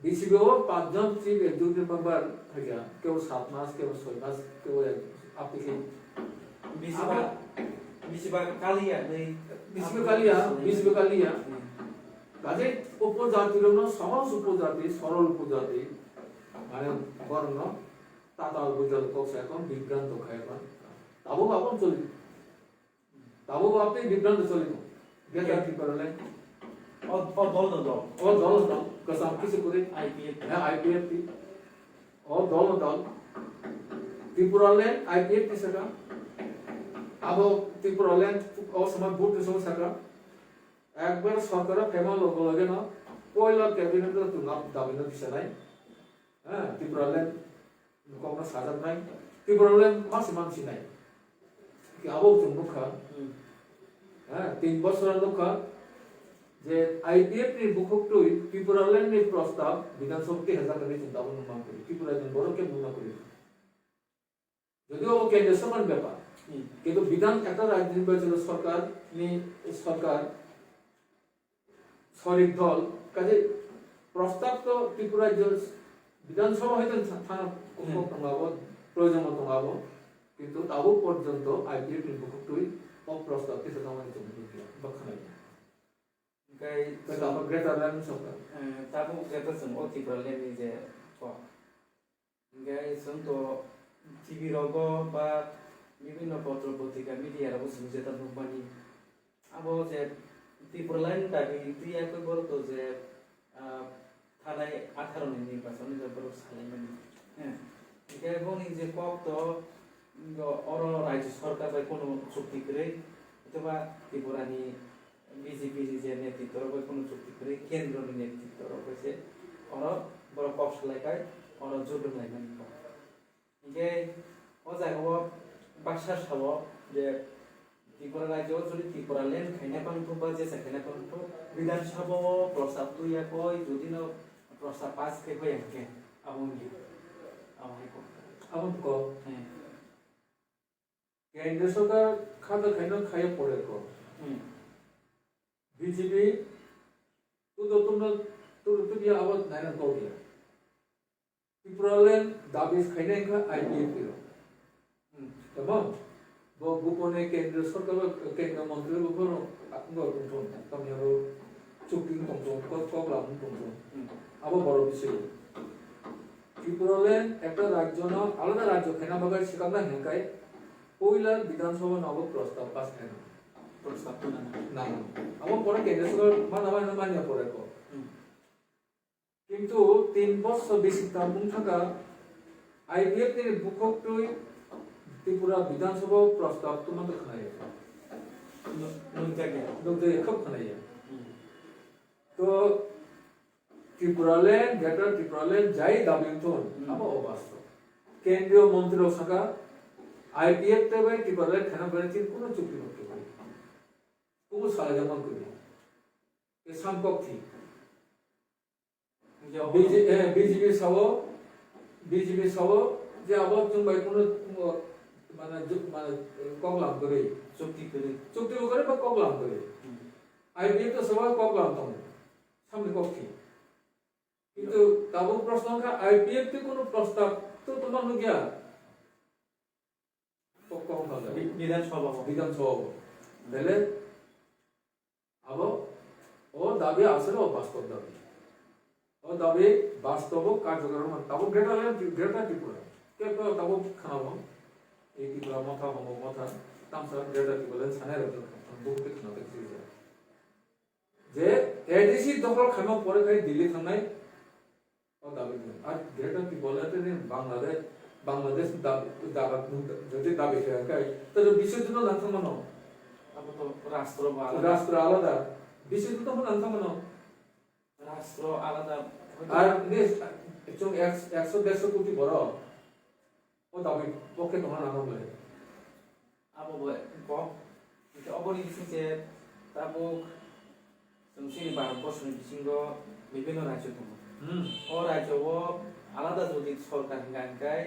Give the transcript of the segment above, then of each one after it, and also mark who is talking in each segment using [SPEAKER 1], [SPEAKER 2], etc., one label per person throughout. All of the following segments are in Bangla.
[SPEAKER 1] বিসিবিও 5 জন চিফ এক্সিকিউটিভ মেম্বার থাকে, কেউ 7 মাস, কেউ 6 মাস, কেউ আপনি
[SPEAKER 2] বিসিবা কালিয়া
[SPEAKER 1] কাজে উপজাতির সহজ উপজাতি, সরল উপজাতি মানে বর্ণ তাতা উপজাতি কক্ষ এখন বিভ্রান্ত খায় এখন তাবো আপন চলি তাবো আপনি বিভ্রান্ত চলিত যেটা কি করলে দল কসম কিছু করে আইপিএফ দল ত্রিপুরাল্যান্ড আইপিএফ সেটা আবো ত্রিপুরাল্যান্ড ও সময় ভোট সমস্যা একবার সরকার ফেমা লগে না পয়লা ক্যাবিনেট দাবি না দিছে নাই হ্যাঁ ত্রিপুরাল্যান্ড কখনো সাজাত নাই ত্রিপুরাল্যান্ড মানসি নাই আবো जों মুখা হ্যাঁ 3 বছরের লোকা যে আইপিএফ नि বুকুকটুই ত্রিপুরাল্যান্ড नि প্রস্তাব বিধানসভাতে হেজাকারে চিন্তা ভাবনা করি ত্রিপুরাল্যান্ড বড়কে মনে করি যদিও কেন্দ্র সমান ব্যাপার কিন্তু বিধান একটা রাজ্য নির্বাচন সরকার সরিক দল কাজে প্রস্তাব তো ত্রিপুরা বিধানসভা হয়তো থানা প্রয়োজন মতো হবো কিন্তু তাও পর্যন্ত আইপিএফ নির্বাচনই অপ্রস্তাব কিছু আমাদের জন্য বাখানাই তারপর গ্রেটার ল্যান্ড সরকার
[SPEAKER 2] তারপর গ্রেটার जों ত্রিপুরাল্যান্ড नि যে जों তো টিভি রগ বা বিভিন্ন পত্র পত্রিকা মিডিয়ারাবো যেটা নুবানি আবো যে ত্রিপুরাল্যান্ড দাবি দিয়া কই বড় তো যে থানায় 18 नि নির্বাচন যে বড় সালাইমানি হ্যাঁ এটা বনি যে কক তো অর রাজ্য সরকার বা কোনো চুক্তি করে অথবা ত্রিপুরানি বিজেপি যে নেতৃত্ব বা কোনো চুক্তি করে কেন্দ্রীয় নেতৃত্ব রয়েছে অর বড় কক সালাইকায় অর জোডম লাইমানি 이게 어제가 박사 사워 이제 ত্রিপুরা রাজ্য যদি ত্রিপুরাল্যান্ড খাইনা পান্থ বা যে খাইনা পান্থ বিধানসভা প্রস্তাব তুইয়া কই যদি না প্রস্তাব পাস কে কই আনকে
[SPEAKER 1] আবন কো কেন্দ্র সরকার খাতা খাইনা খাইয়া পড়ে কো বিজেপি তো দিয়া আবার নাইনা কো দিয়া ত্রিপুরাল্যান্ড দাবি খাইনা আইপিএফ দিল তখন গোপনে কেন্দ্র সরকার কেন্দ্র মন্ত্রীর উপর দংথন তামনি আরো চুক্তি দংথন কগলাম দংথন আবার বড় বিষয় ত্রিপুরাল্যান্ড একটা রাজ্য না আলাদা রাজ্য খাইনা বাগার শিকাগা হেঙ্কায় পয়লা বিধানসভা নব প্রস্তাব পাস খাইনা
[SPEAKER 2] প্রস্তাব
[SPEAKER 1] না আবার পরে কেন্দ্র সরকার মানিয়া পড়ে কো কিন্তু 3 বছর বেশি তামুং থাকা আইপিএফ এর বুককটুই ত্রিপুরা বিধানসভা প্রস্তাব তোমাদের খানাই নমজাকে খুব খানাই তো ত্রিপুরাল্যান্ড গ্রেটার ত্রিপুরাল্যান্ড যাই দাবি তো আবো অবাস্তব কেন্দ্রীয় মন্ত্রী থাকা আইপিএফ তে ভাই ত্রিপুরাল্যান্ড খানা বেরিয়ে কোনো চুক্তি করতে পারে কোনো সালা যেমন করি এ সম্পত্তি বিজেপি সব যে আবার তুমি কোনো মানে কগলাম করে চুক্তি করে বা কগলাম করে আইপিএফ তো সবাই কগলাম তো সামনে কক্ষে কিন্তু তাবো প্রশ্ন আইপিএফ তে কোনো প্রস্তাব তো তোমার গিয়া বিধানসভা তাহলে আবো ও দাবি আসলে বাস্তব দাবি ও দাবি বাস্তব কার্যকর তাবো গ্রেটার ত্রিপুরা কে তাবো খানাবো এই ত্রিপুরা মাথা মাথা তামসা গ্রেটার ত্রিপুরা সানে রাখো বহুত খানাতে যে এডিসি দখল খানো পরে খাই দিল্লি থানায় ও দাবি আর গ্রেটার ত্রিপুরাতে বাংলাদেশ যদি দাবি খাই তাহলে বিশ্বের জন্য নাথামানো রাষ্ট্র আলাদা বিশ্বের জন্য নাথামানো
[SPEAKER 2] রাষ্ট্র আলাদা
[SPEAKER 1] আর 100-150 কোটি বড় ও দাবি পক্ষে তোমার নাম বলে
[SPEAKER 2] আবো কম এটা অবনি যে তাবো जोंनि भारतबर्षनि बिथिङाव বিভিন্ন রাজ্য दङ ও রাজ্যও আলাদা যদি সরকার হিঙ্গাঙ্কাই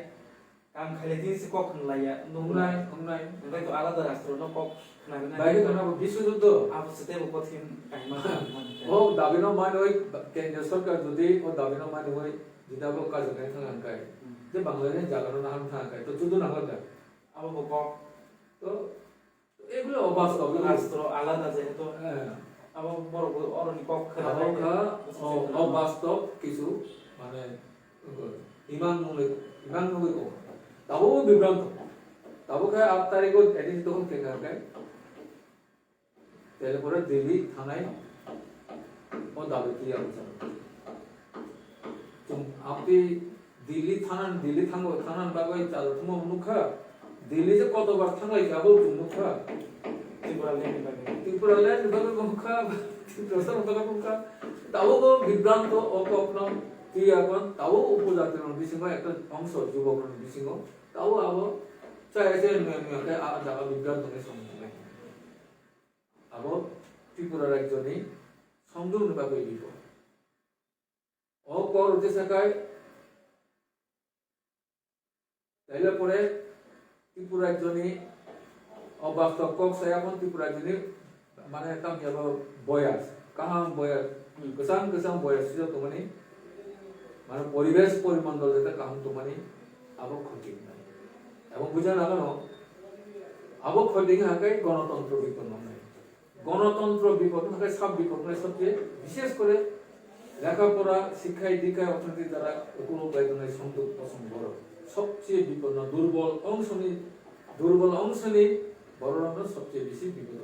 [SPEAKER 2] কাম খাইলে দিনসে কক হনলায়া নুনাই ওমफ्राय তো আলাদা রাষ্ট্র ন কক
[SPEAKER 1] বাইরে কোনো বিশ্বযুদ্ধ
[SPEAKER 2] আবু সাথে উপথিম কাহিমা
[SPEAKER 1] ও দাবিনো মান ওই কেন্দ্রীয় সরকার যদি ও দাবিনো মান ওই যদি আবো কাজে থাকাঙ্কাই যে বাংলাদেশে জাগানো না হাম থাকাঙ্কাই তো যুদ্ধ না লাগা
[SPEAKER 2] আবু বক
[SPEAKER 1] তো এগুলো অবাস্তব
[SPEAKER 2] রাষ্ট্র আলাদা যেহেতু
[SPEAKER 1] হ্যাঁ
[SPEAKER 2] আবু বড় অরণি পক্ষ
[SPEAKER 1] অবাস্তব কিছু মানে ইমান মূলিক তাবো বিভ্রান্ত তাবো খায় 8 তারিখ এদিন তখন কেঙ্গাকায় তারপরে দিল্লি থানায় ও দাবি কি আলোচনা আপনি দিল্লি থাঙ্গো থানান বাগৈ চাল তুমি মুখা দিল্লি যে কতবার থাঙ্গাই যাবো মুখা ত্রিপুরা ল্যান্ড বাগৈ মুখা ত্রিপুরা মুখা তাও বিভ্রান্ত অকপ্ন কি এখন তাও উপজাতির বিসিংহ একটা অংশ যুবক বিসিংহ তাও আবো চাইছে মেয়ে জায়গা বিভ্রান্তকে সম্মুখীন আবো ত্রিপুরার একজনই সংযোগ নিবাকে দিব অকর উঠে থাকায় তাইলে পরে ত্রিপুরা একজনই অবাস্তব কক সায়ামন ত্রিপুরা একজনই মানে কাম যাবো বয়াস কাহাম বয়াস গোসাং বয়াস তোমানি মানে পরিবেশ পরিমণ্ডল যেটা কাহাম তোমানি আবো ক্ষতি নাই এবং বুঝা না কেন আবো ক্ষতি হাকাই গণতন্ত্র বিপন্ন নাই গণতন্ত্র বিপন্ন হাকাই সব বিপন্ন সবচেয়ে বিশেষ করে লেখাপড়া শিক্ষায় দীক্ষায় অর্থনীতি দ্বারা কোনো বেদনায় সংযোগ পছন্দ বড় সবচেয়ে বিপন্ন দুর্বল অংশ নিয়ে বড় সবচেয়ে বেশি বিপদ